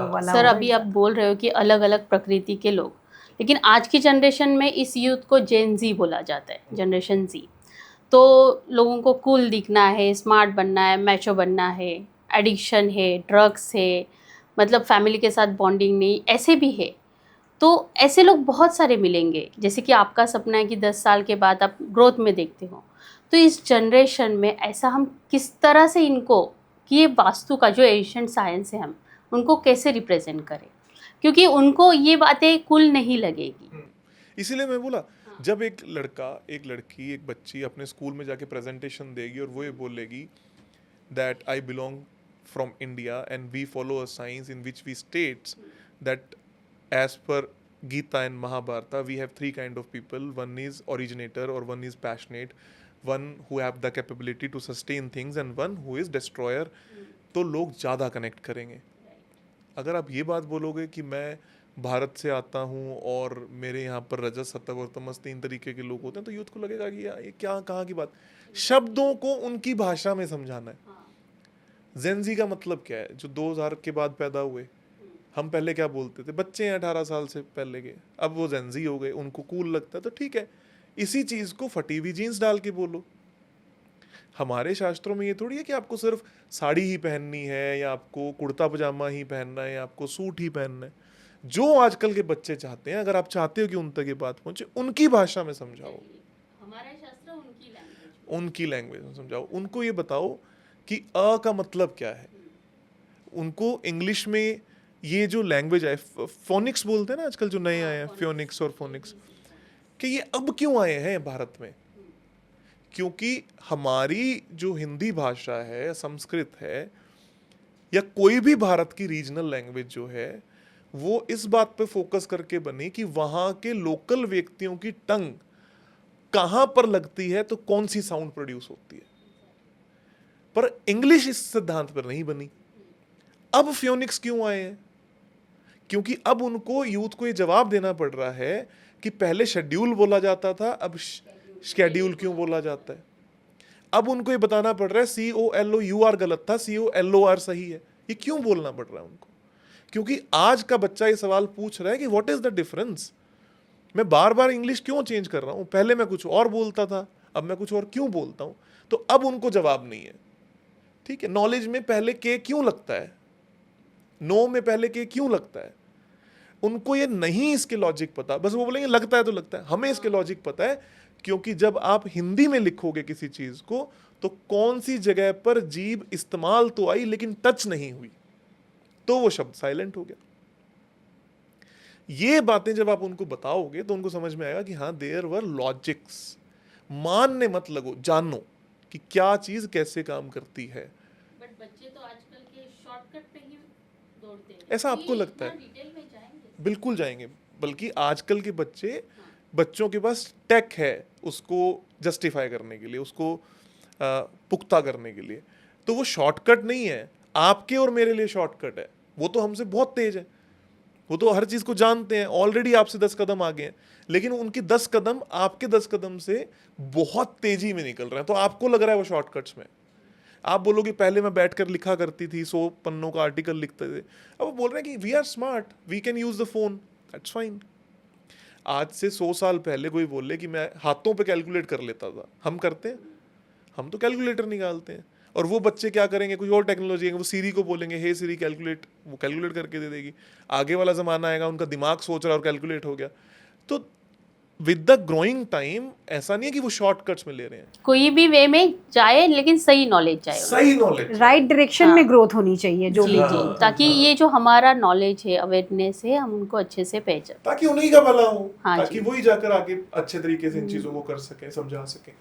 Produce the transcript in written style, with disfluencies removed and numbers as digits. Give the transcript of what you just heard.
वो वाला सर होगा अभी आप example। बोल रहे हो कि अलग अलग प्रकृति के लोग, लेकिन आज की जनरेशन में इस यूथ को जेन जी बोला जाता है, जनरेशन जी। तो लोगों को कूल दिखना है, स्मार्ट बनना है, मैचो बनना है, एडिक्शन है, ड्रग्स है, मतलब फैमिली के साथ बॉन्डिंग नहीं, ऐसे भी है। तो ऐसे लोग बहुत सारे मिलेंगे, जैसे कि आपका सपना है कि 10 साल के बाद आप ग्रोथ में देखते हो। तो इस जनरेशन में ऐसा हम किस तरह से इनको, कि ये वास्तु का जो एशियंट साइंस है, हम उनको कैसे रिप्रेजेंट करें, क्योंकि उनको ये बातें कुल नहीं लगेगी। इसीलिए मैं बोला, जब एक लड़का, एक लड़की, एक बच्ची अपने स्कूल में जाके प्रेजेंटेशन देगी और वो ये बोलेगी that I belong from India and we follow a science in which we states that as per Gita and Mahabharata we have three kind of people. One is originator or one is passionate, one who have the capability to sustain things and one who is destroyer. तो लोग ज़्यादा connect करेंगे। अगर आप ये बात बोलोगे कि मैं भारत से आता हूँ और मेरे यहाँ पर रजत सत्वक और तमस 3 तरीके के लोग होते हैं, तो यूथ को लगेगा कि यार ये क्या कहाँ की बात। शब्दों को उनकी भाषा में समझाना है। जेनजी का मतलब क्या है, जो 2000 के बाद पैदा हुए। हम पहले क्या बोलते थे, बच्चे हैं 18 साल से पहले के, अब वो जेनजी हो गए, उनको कूल लगता है, तो ठीक है। इसी चीज़ को फटी हुई जीन्स डाल के बोलो। हमारे शास्त्रों में ये थोड़ी है कि आपको सिर्फ साड़ी ही पहननी है या आपको कुर्ता पजामा ही पहनना है या आपको सूट ही पहनना है। जो आजकल के बच्चे चाहते हैं, अगर आप चाहते हो कि उन तक ये बात पहुंचे, उनकी भाषा में समझाओ, हमारा शास्त्र उनकी लैंग्वेज में समझाओ। उनको ये बताओ कि अ का मतलब क्या है। उनको इंग्लिश में ये जो लैंग्वेज है, फोनिक्स बोलते हैं ना आजकल, जो नए आए हैं फ्योनिक्स और फोनिक्स, कि ये अब क्यों आए हैं भारत में। क्योंकि हमारी जो हिंदी भाषा है, संस्कृत है, या कोई भी भारत की रीजनल लैंग्वेज जो है, वो इस बात पे फोकस करके बनी कि वहाँ के लोकल व्यक्तियों की टंग कहाँ पर लगती है तो कौन सी साउंड प्रोड्यूस होती है। पर इंग्लिश इस सिद्धांत पर नहीं बनी। अब फ्योनिक्स क्यों आए हैं? क्योंकि अब उनको, यूथ को ये जवाब देना पड़ रहा है कि पहले शेड्यूल बोला जाता था, अब शेड्यूल क्यों बोला जाता है। अब उनको ये बताना पड़ रहा है COLOUR गलत था, COLOR सही है। ये क्यों बोलना पड़ रहा है उनको? क्योंकि आज का बच्चा ये सवाल पूछ रहा है कि व्हाट इज द डिफरेंस। मैं बार बार इंग्लिश क्यों चेंज कर रहा हूं? पहले मैं कुछ और बोलता था, अब मैं कुछ और क्यों बोलता हूं? तो अब उनको जवाब नहीं है। ठीक है, नॉलेज में पहले के क्यों लगता है, नो में पहले के क्यों लगता है, उनको ये नहीं इसके लॉजिक पता। बस वो बोलेंगे लगता है तो लगता है। हमें इसके लॉजिक पता है, क्योंकि जब आप हिंदी में लिखोगे किसी चीज को, तो कौन सी जगह पर जीभ इस्तेमाल तो आई लेकिन टच नहीं हुई, तो वो शब्द साइलेंट हो गया। ये बातें जब आप उनको बताओगे तो उनको समझ में आएगा कि हाँ, देयर वर लॉजिक्स। मानने मत लगो, जानो कि क्या चीज कैसे काम करती है। बट बच्चे तो आजकल के शॉर्टकट पे ही दौड़ते हैं। ऐसा आपको लगता है? डिटेल में जाएंगे? बिल्कुल जाएंगे। बल्कि आजकल के बच्चों के पास टेक है उसको जस्टिफाई करने के लिए, उसको पुख्ता करने के लिए। तो वो शॉर्टकट नहीं है, आपके और मेरे लिए शॉर्टकट है। वो तो हमसे बहुत तेज है, वो तो हर चीज को जानते हैं, ऑलरेडी आपसे 10 कदम आगे हैं। लेकिन उनकी 10 कदम आपके 10 कदम से बहुत तेजी में निकल रहे हैं। तो आपको लग रहा है वो शॉर्टकट्स में। आप बोलोगे पहले मैं बैठकर लिखा करती थी, 100 पन्नों का आर्टिकल लिखते थे। अब वो बोल रहे हैं कि we are smart, we can use the phone, that's fine. आज से 100 साल पहले कोई बोले कि मैं हाथों पे कैलकुलेट कर लेता था, हम करते हैं? हम तो कैलकुलेटर निकालते हैं। और वो बच्चे क्या करेंगे, कुछ और टेक्नोलॉजी है, वो सीरी को बोलेंगे हे सीरी कैलकुलेट, वो कैलकुलेट करके दे देगी। आगे वाला ज़माना आएगा, उनका दिमाग सोच रहा है और कैलकुलेट हो गया। तो विद द ग्रोइंग टाइम ऐसा नहीं है कि वो शॉर्टकट्स में ले रहे हैं, कोई भी वे में जाए, लेकिन सही नॉलेज जाए, सही नॉलेज, राइट डायरेक्शन हाँ। में ग्रोथ होनी चाहिए जो जी भी जी, growth ताकि होगी। ये जो हमारा नॉलेज है, अवेयरनेस है, हम उनको अच्छे से पहचान। ताकि उन्हीं का भला हो, हाँ ताकि जी। वही जाकर आगे अच्छे तरीके से इन चीज़ों को कर सके, समझा सके।